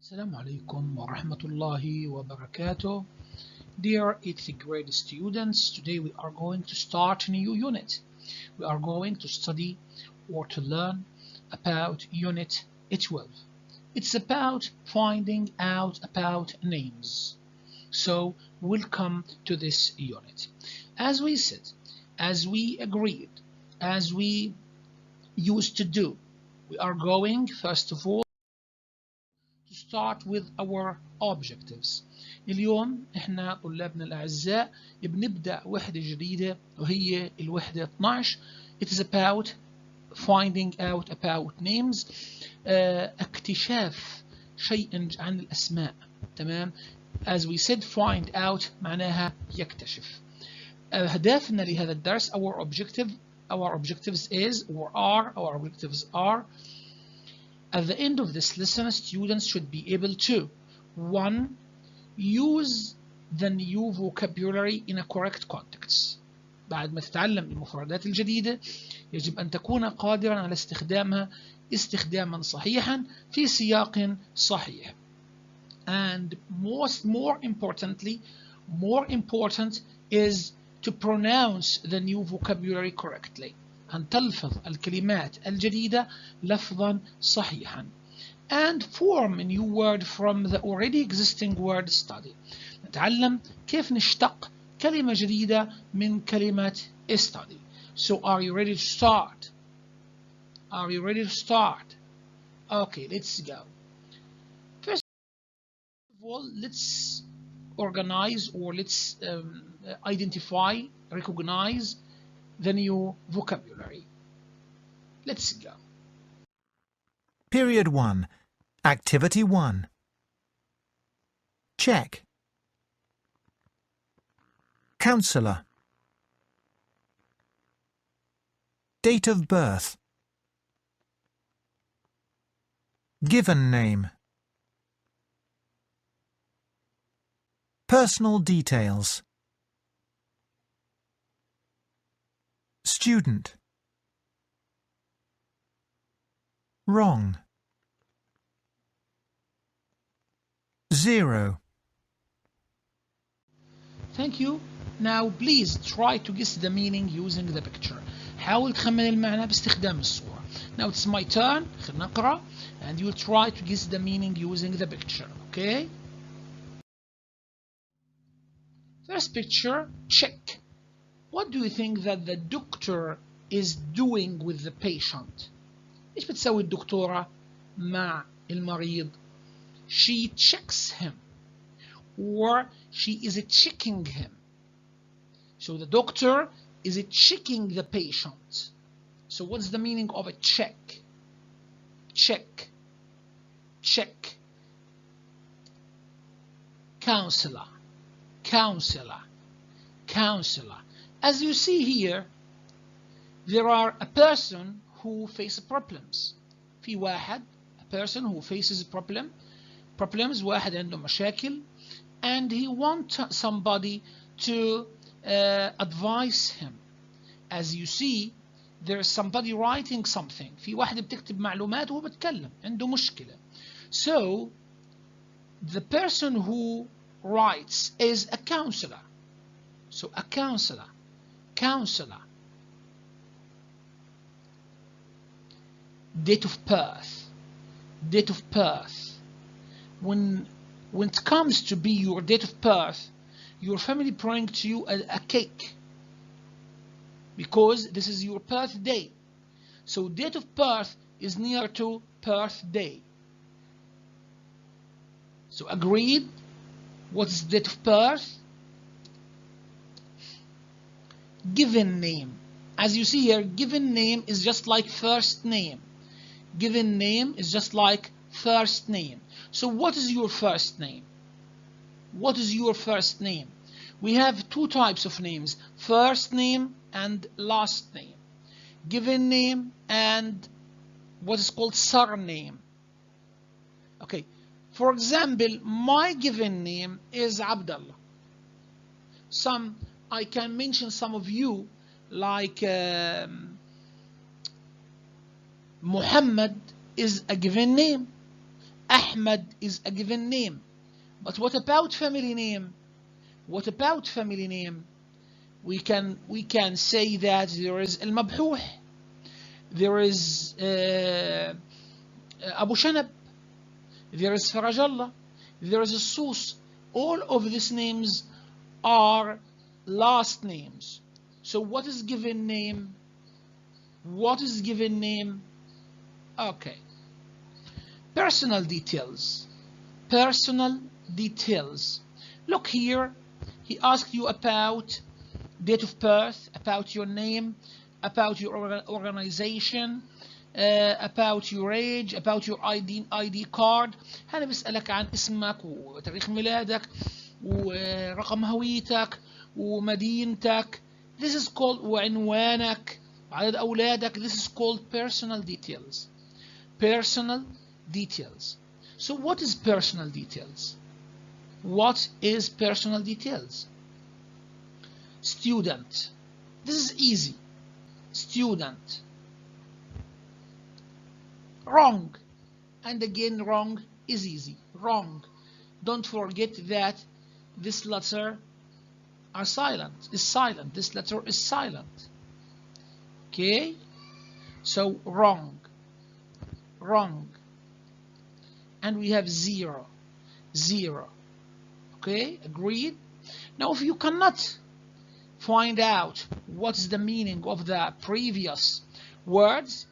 Assalamu alaikum wa rahmatullahi wa barakatuh. Dear 8th grade students, today we are going to start a new unit. We are going to study or to learn about Unit 12. It's about finding out about names. So welcome to this unit. As we said, as we agreed, as we used to do, we are going first of all to start with our objectives. اليوم احنا طلابنا الأعزاء بنبدأ وحدة جديدة وهي الوحدة 12. It is about finding out about names. اكتشاف شيء عن الأسماء. تمام. As we said, find out معناها يكتشف. أهدافنا لهذا الدرس our objectives are at the end of this lesson, students should be able to 1. Use the new vocabulary in a correct context. بعد ما تتعلم المفردات الجديدة يجب أن تكون قادرا على استخدامها استخداما صحيحا في سياق صحيح. And more important is to pronounce the new vocabulary correctly. أن تلفظ الكلمات الجديدة لفظا صحيحا. And form a new word from the already existing word study. نتعلم كيف نشتق كلمة جديدة من كلمة study. So are you ready to start? Are you ready to start? Okay, let's go. First of all, let's organize or let's recognize the new vocabulary. Let's go. Period 1. Activity 1. Check. Counselor. Date of birth. Given name. Personal details. Student. Wrong. 0. Thank you. Now please try to guess the meaning using the picture. حاول تخمن المعنى باستخدام الصورة. Now it's my turn. خلينا نقرأ and you will try to guess the meaning using the picture. Okay? First picture, check. What do you think that the doctor is doing with the patient? إيش بتسوي الدكتورة مع المريض؟ She checks him or she is checking him. So the doctor is checking the patient. So what's the meaning of a check? Check. Check. Counselor. Counselor. Counselor. As you see here, there are a person who faces problems. في واحد, a person who faces problems, واحد عنده مشاكل, and he wants somebody to advise him. As you see, there is somebody writing something. في واحد بتكتب معلومات وهو بتكلم, عنده مشكلة. So, the person who writes is a counselor. So, a counselor. Counselor. Date of birth. Date of birth. When it comes to be your date of birth, your family bring to you a cake because this is your birthday. So date of birth is near to birthday. So agreed? What's date of birth? Given name. As you see here, given name is just like first name. Given name is just like first name. So what is your first name? What is your first name? We have two types of names, first name and last name. Given name and what is called surname. Okay, for example, my given name is Abdullah. I can mention some of you like Muhammad is a given name. Ahmad is a given name. But what about family name? What about family name? We can say that there is al-Mabhuh, there is Abu Shanab, there is Farajallah, there is Sus. All of these names are last names. So what is given name? What is given name? Okay. Personal details. Personal details. Look here. He asked you about date of birth, about your name, about your organization, about your age, about your ID card. هنا بيسألك عن اسمك وتاريخ ميلادك ورقم هويتك ومدينتك. This is called وعنوانك وعدد أولادك. This is called personal details. Personal details. So what is personal details? What is personal details? Student. This is easy. Student. Wrong. And again, wrong is easy. Wrong. Don't forget that this letter is silent. This letter is silent. Okay? So wrong. Wrong. And we have 0. 0. Okay? Agreed? Now if you cannot find out what's the meaning of the previous words,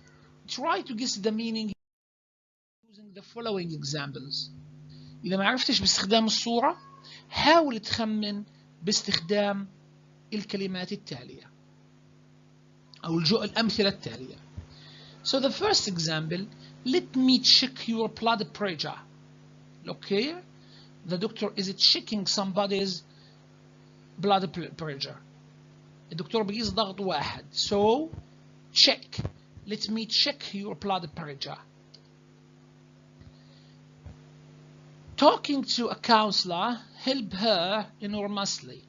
try to guess the meaning using the following examples. إذا ما عرفتش باستخدام الصورة حاول تخمن باستخدام الكلمات التالية أو الأمثلة التالية. So the first example, let me check your blood pressure. Look here, the doctor is checking somebody's blood pressure. الدكتور بيقيس ضغط واحد. So check. Let me check your blood pressure. Talking to a counselor help her enormously.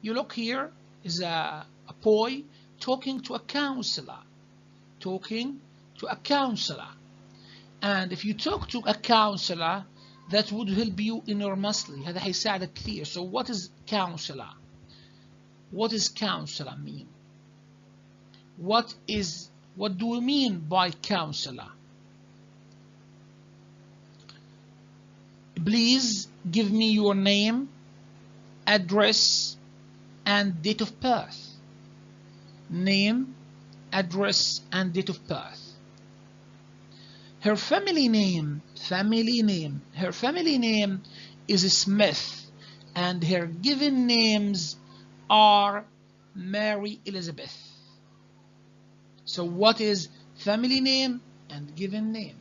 You look here is a boy talking to a counselor. Talking to a counselor. And if you talk to a counselor, that would help you enormously. هذا هيساعدك كثير. So what is counselor? What does counselor mean? What do we mean by counselor? Please give me your name, address, and date of birth. Name, address, and date of birth. Her family name. Her family name is Smith, and her given names are Mary Elizabeth. So what is family name and given name?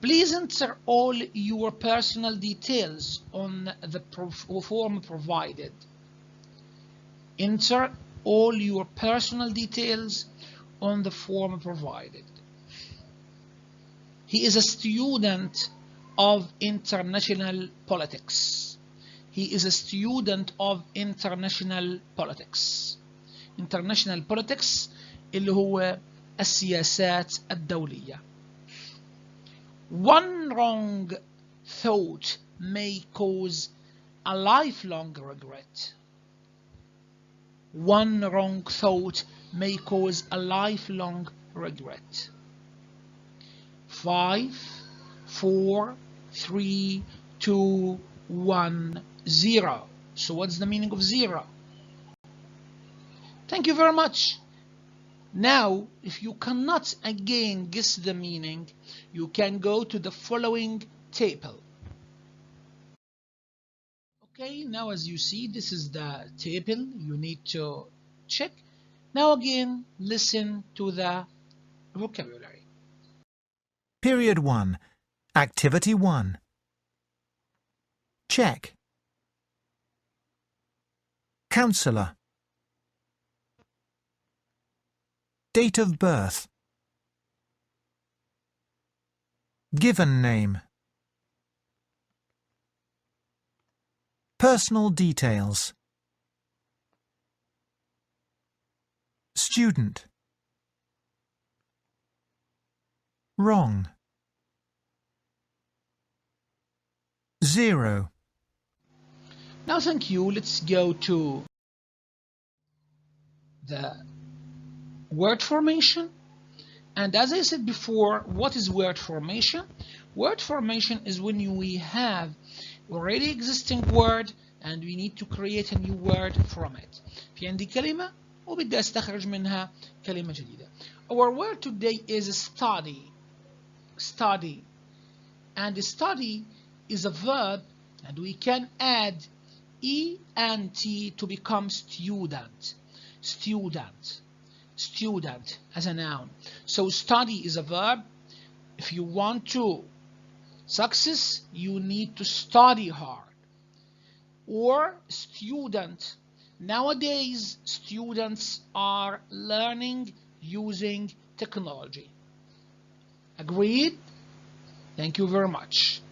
Please enter all your personal details on the form provided. Enter all your personal details on the form provided. He is a student of international politics. He is a student of international politics. International politics اللي هو السياسات الدولية. One wrong thought may cause a lifelong regret. One wrong thought may cause a lifelong regret. 5, 4, 3, 2, 1, 0. So what's the meaning of 0? Thank you very much. Now, if you cannot again guess the meaning, you can go to the following table. Okay, now as you see, this is the table you need to check. Now again, listen to the vocabulary. Period 1. Activity 1. Check. Counselor. Date of birth. Given name. Personal details. Student. Wrong. 0. Now thank you. Let's go to the word formation. And as I said before, what is word formation? Word formation is when we have already existing word and we need to create a new word from it. في عندي كلمة وبدي استخرج منها كلمة جديدة. Our word today is study. Study. And study is a verb, and we can add ent to become student. Student. Student as a noun. So study is a verb. If you want to success, you need to study hard. Or student. Nowadays, students are learning using technology. Agreed? Thank you very much.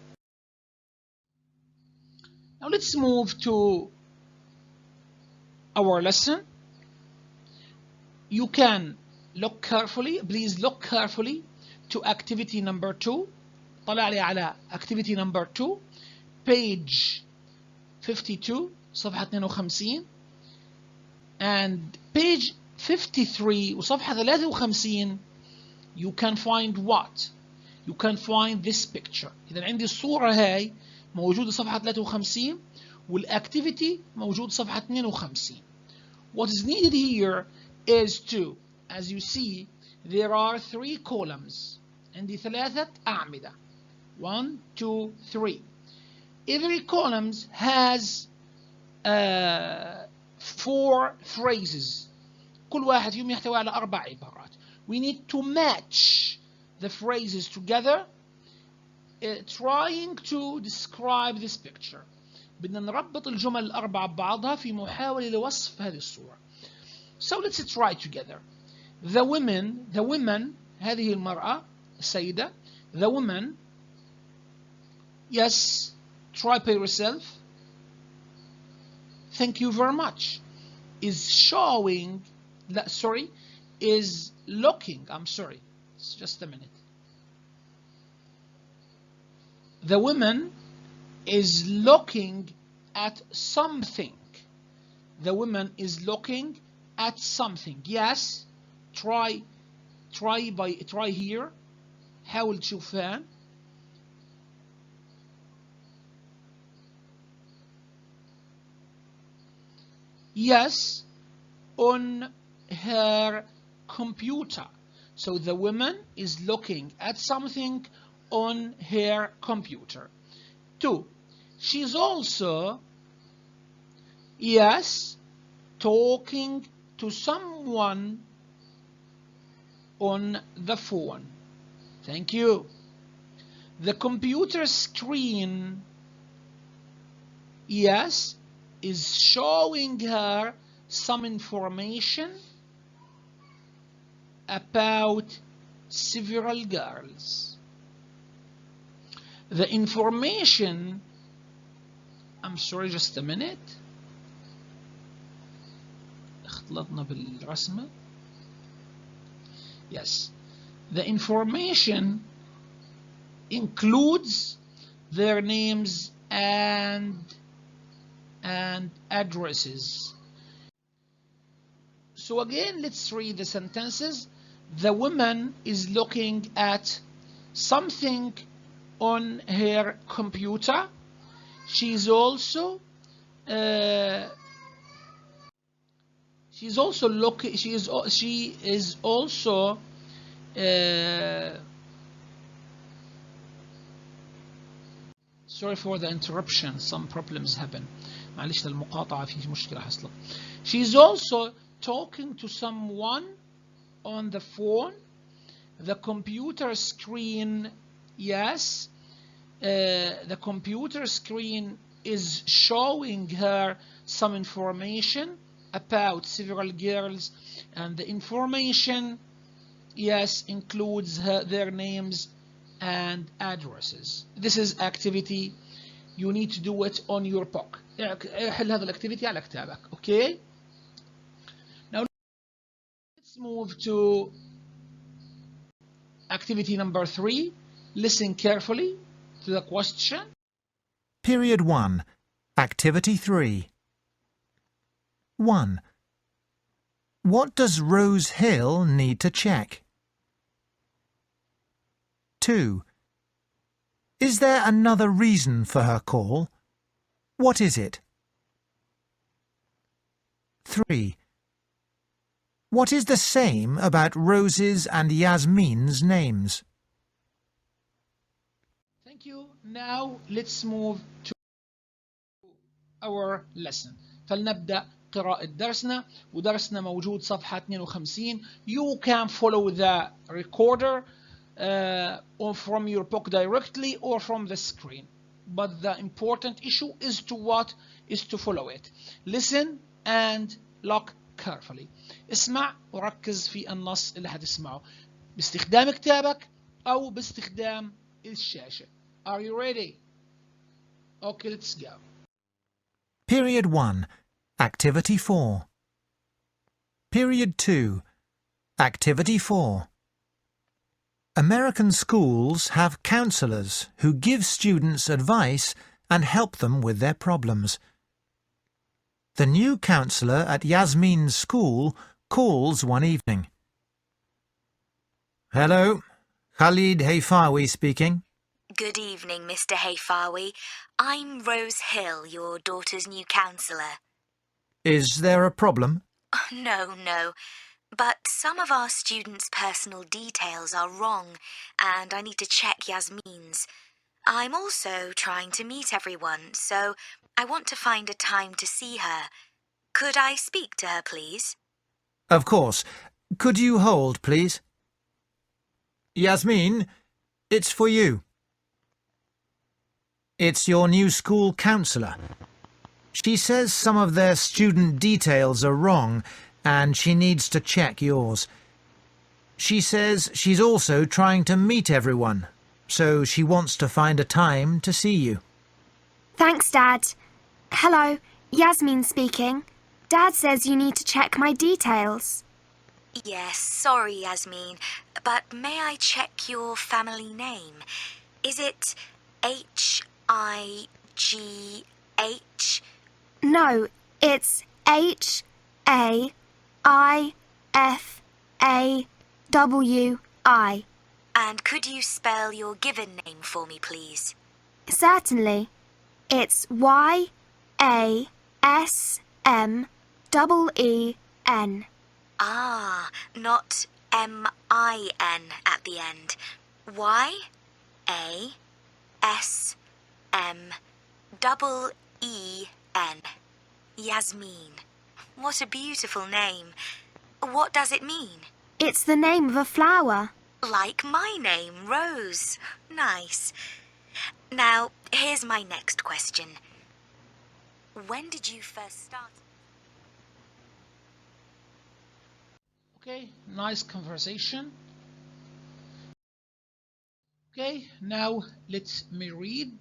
Now let's move to our lesson. You can look carefully, please look carefully to activity number 2. طلع لي على activity number 2, page 52, صفحة 52, and page 53 وصفحة 53 you can find what? You can find this picture. إذا عندي الصورة هاي موجودة صفحة 53 والactivity موجود صفحة 52. What is needed here is to, as you see, there are 3 columns. عندي 3 أعمدة. 1, 2, 3. Every column has 4 phrases. كل واحد فيهم يحتوي على 4 عبارات. We need to match the phrases together, trying to describe this picture. بدنا نربط الجمل الأربعة ببعضها في محاولة لوصف هذه الصورة. So let's try together. The women, هذه المرأة السيدة. The woman, yes, try by yourself. Thank you very much. Is showing, is looking, I'm sorry, it's just a minute. The woman is looking at something. The woman is looking at something. Yes, try here. حاول تشوفها. Yes, on her computer. So the woman is looking at something on her computer. 2. She's also, yes, talking to someone on the phone. Thank you. The computer screen, yes, is showing her some information about several girls. The information, I'm sorry, just a minute. اختلطنا بالرسمة. Yes. The information includes their names and addresses. So again, let's read the sentences. The woman is looking at something on her computer. She is also looking. She is also sorry for the interruption. Some problems happen. معلش المقاطعة في مشكلة حصلت. She is also talking to someone on the phone. The computer screen, yes. The computer screen is showing her some information about several girls, and the information, yes, includes their names and addresses. This is activity. You need to do it on your book. حل هذا الاكتيفيتي على كتابك. Okay. Now let's move to activity number 3. Listen carefully to the question. Period 1. Activity 3. 1. What does Rose Hill need to check? 2. Is there another reason for her call? What is it? 3. What is the same about Rose's and Yasmin's names? Thank you. Now let's move to our lesson. فلنبدأ قراءة درسنا، ودرسنا موجود صفحة 52. You can follow the recorder or from your book directly or from the screen. But the important issue is to follow it. Listen and look carefully. اسمع وركز في النص اللي هتسمعه باستخدام كتابك أو باستخدام الشاشة. Are you ready? Okay, let's go. Period 1. Activity 4. Period 2. Activity 4. American schools have counselors who give students advice and help them with their problems. The new counselor at Yasmin's school calls one evening. Hello, Khalid Haifawi speaking. Good evening, Mr. Haifawi. I'm Rose Hill, your daughter's new counsellor. Is there a problem? No. But some of our students' personal details are wrong, and I need to check Yasmin's. I'm also trying to meet everyone, so I want to find a time to see her. Could I speak to her, please? Of course. Could you hold, please? Yasmin, it's for you. It's your new school counsellor. She says some of their student details are wrong, and she needs to check yours. She says she's also trying to meet everyone, so she wants to find a time to see you. Thanks, Dad. Hello, Yasmin speaking. Dad says you need to check my details. Yes, sorry, Yasmin, but may I check your family name? Is it H-I-G-H? No, it's H-A-I-F-A-W-I. And could you spell your given name for me, please? Certainly. It's Y-A-S-M-E-E-N. Ah, not M-I-N at the end. Y-A-S-M-E-E-N. Yasmin. What a beautiful name. What does it mean? It's the name of a flower. Like my name, Rose. Nice. Now, here's my next question. When did you first start? Okay, nice conversation. Okay, now let me read.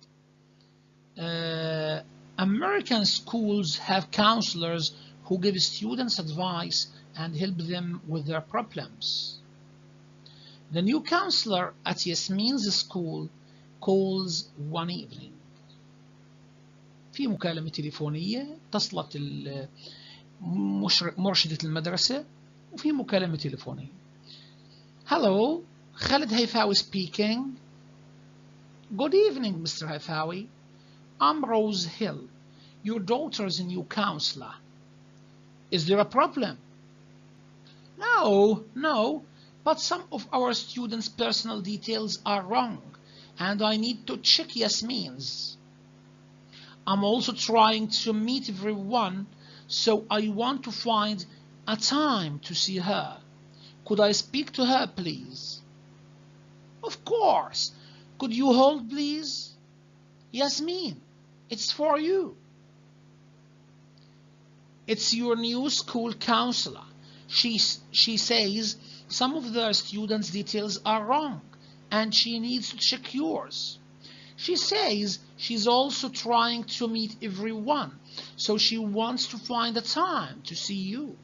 American schools have counselors who give students advice and help them with their problems. The new counselor at Yasmin's school calls one evening. في مكالمة تليفونية اتصلت مرشدة المدرسة وفي مكالمة تليفونية. Hello, Khalid Haifawi speaking. Good evening, Mr. Haifawi. I'm Rose Hill, your daughter's new counselor. Is there a problem? No, but some of our students' personal details are wrong, and I need to check Yasmin's. I'm also trying to meet everyone, so I want to find a time to see her. Could I speak to her, please? Of course. Could you hold, please? Yasmin, it's for you. It's your new school counselor. She says some of the students' details are wrong, and she needs to check yours. She says she's also trying to meet everyone, so she wants to find a time to see you.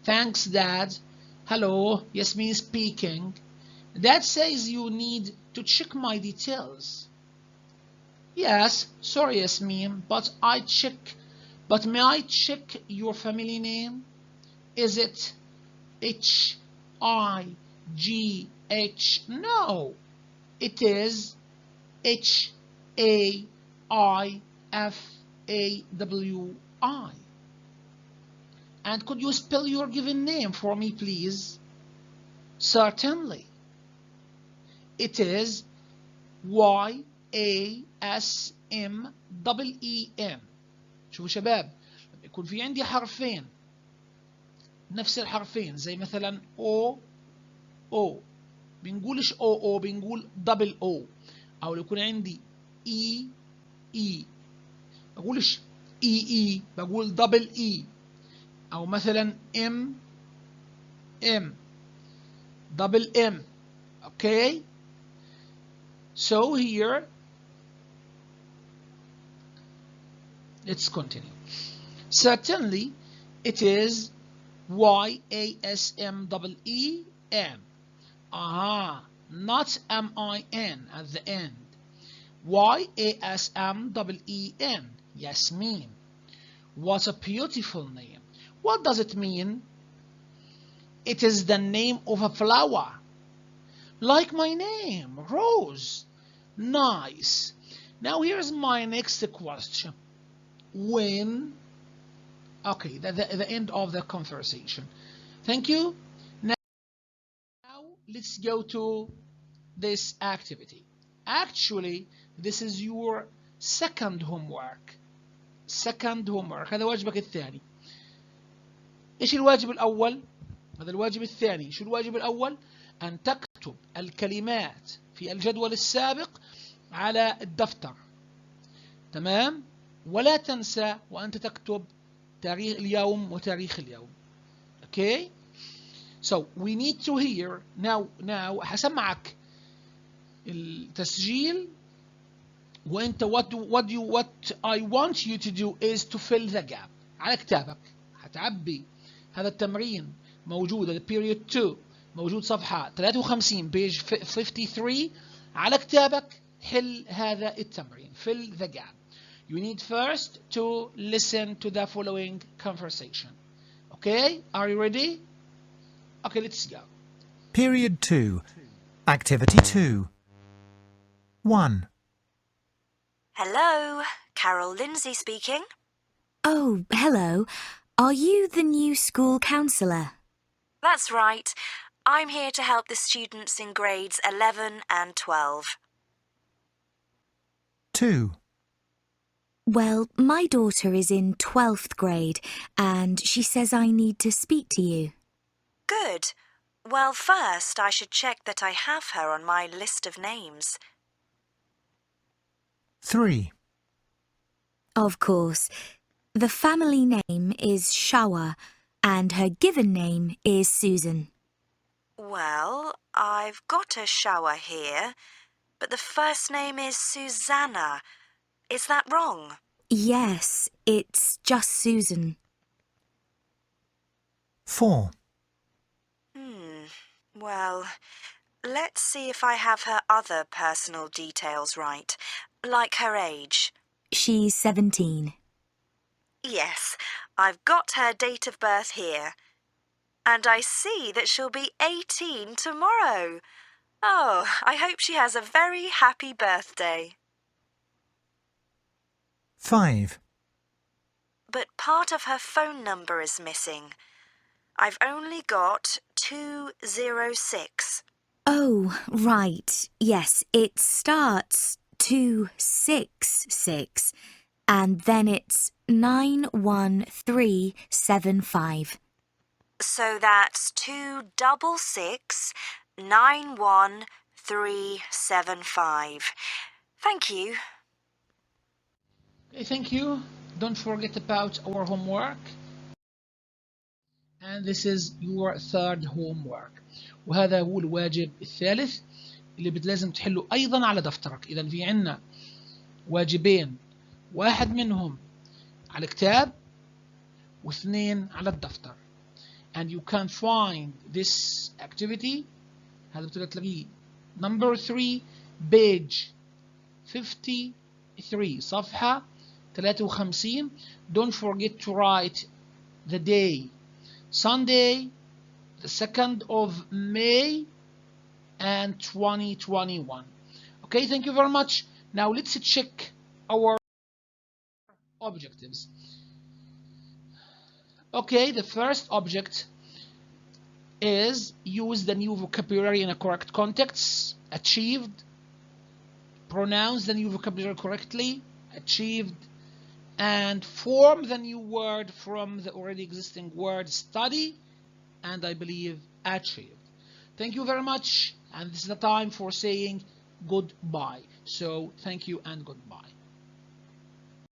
Thanks, Dad. Hello, Yasmin speaking. Dad says you need to check my details. Yes, sorry Yasmin, but may I check your family name? Is it H-I-G-H? No, it is H-A-I-F-A-W-I. And could you spell your given name for me, please? Certainly. It is Y-A-S-M-E-E-N. شوفوا شباب، لما يكون في عندي حرفين نفس الحرفين زي مثلا O بنقولش O بنقول دبل O، أو لو يكون عندي E بقولش E بقول دبل E، أو مثلا M double M. Okay, so here let's continue. Certainly it is Y-A-S-M-E-E-N. Not M-I-N at the end. Y-A-S-M-E-E-N. Yasmin. What a beautiful name. What does it mean? It is the name of a flower. Like my name, Rose. Nice. Now here's my next question. When? Okay, the end of the conversation. Thank you. Now let's go to this activity. Actually, this is your second homework. هذا واجبك الثاني. إيش الواجب الأول؟ هذا الواجب الثاني. شو الواجب الأول؟ أن تكتب الكلمات في الجدول السابق على الدفتر. تمام؟ ولا تنسى وأنت تكتب تاريخ اليوم وتاريخ اليوم. Okay? So we need to hear now هسمعك التسجيل وأنت what I want you to do is to fill the gap. على كتابك هتعبي هذا التمرين موجود period 2 موجود صفحة 53 page 53 على كتابك. حل هذا التمرين. Fill the gap. You need first to listen to the following conversation. Okay? Are you ready? Okay, let's go. Period 2. Activity 2. 1. Hello, Carol Lindsay speaking. Oh, hello. Are you the new school counsellor? That's right. I'm here to help the students in grades 11 and 12. 2. Well, my daughter is in 12th grade and she says I need to speak to you. Good. Well, first I should check that I have her on my list of names. 3. Of course. The family name is Shawa and her given name is Susan. Well, I've got a shower here, but the first name is Susanna. Is that wrong? Yes, it's just Susan. 4. Well, let's see if I have her other personal details right, like her age. She's 17. Yes, I've got her date of birth here. And I see that she'll be 18 tomorrow. Oh, I hope she has a very happy birthday. 5. But part of her phone number is missing. I've only got 206. Oh, right. Yes, it starts 266 and then it's 91375. So that's 266 91375. Thank you. Okay, thank you. Don't forget about our homework. And this is your third homework. وهذا هو الواجب الثالث اللي لازم تحله أيضا على دفترك. إذا في عنا واجبين، واحد منهم على الكتاب واثنين على الدفتر. And you can find this activity هذا بتقدر تلاقيه number 3 page 53 3 صفحة 53. Don't forget to write the day, Sunday, the 2nd of May and 2021. Okay, thank you very much. Now let's check our objectives. Okay, the first object is use the new vocabulary in a correct context. Achieved. Pronounce the new vocabulary correctly. Achieved. And form the new word from the already existing word. Study. And I believe achieved. Thank you very much. And this is the time for saying goodbye. So thank you and goodbye.